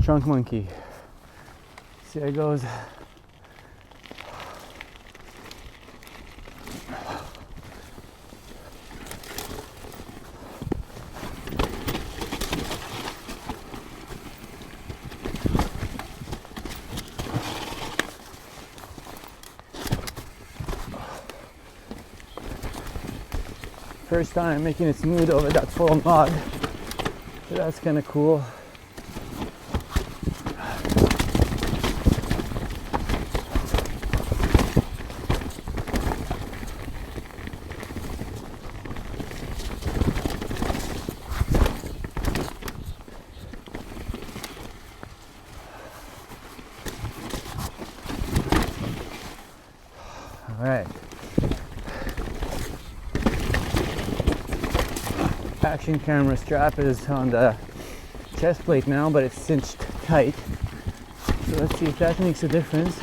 Trunk monkey. See how it goes. First time making it smooth over that full mud, so that's kind of cool. All right. Action camera strap is on the chest plate now, but it's cinched tight. So let's see if that makes a difference.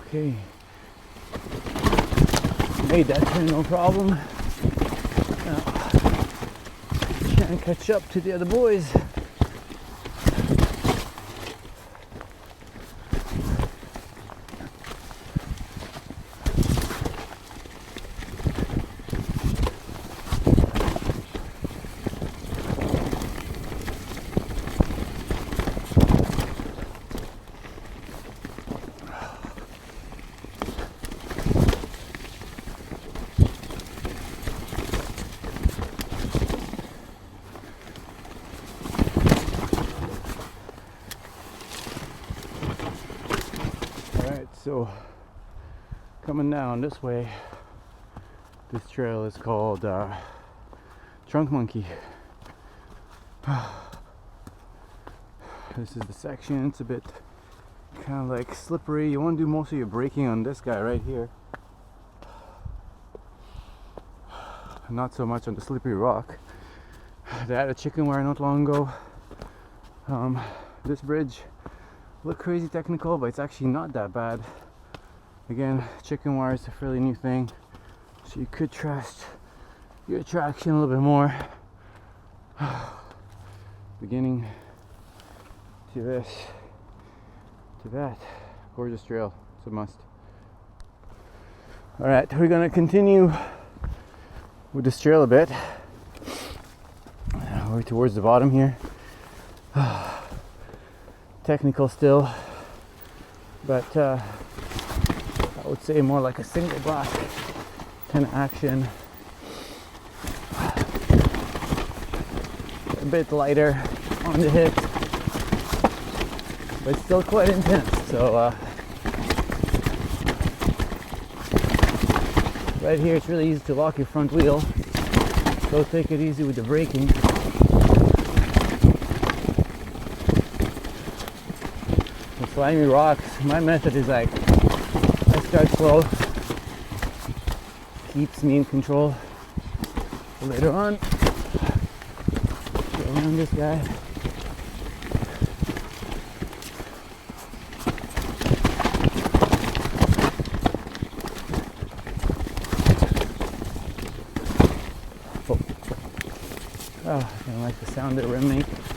Okay, made that turn no problem. Now, trying to catch up to the other boys. So coming down this way, this trail is called Trunk Monkey. This is the section. It's a bit kind of like slippery. You want to do most of your braking on this guy right here, not so much on the slippery rock. They had a chicken wire not long ago. This bridge look crazy technical, but it's actually not that bad. Again, chicken wire is a fairly new thing, so you could trust your traction a little bit more. Beginning to this, to that. Gorgeous trail, it's a must. All right, we're gonna continue with this trail a bit. We're towards the bottom here. Technical still, but I would say more like a single block kind of action. A bit lighter on the hips, but still quite intense. So right here it's really easy to lock your front wheel, so take it easy with the braking. The slimy rocks, my method is like I start slow, keeps me in control. So later on, go around this guy. Oh, I don't like the sound that rim makes.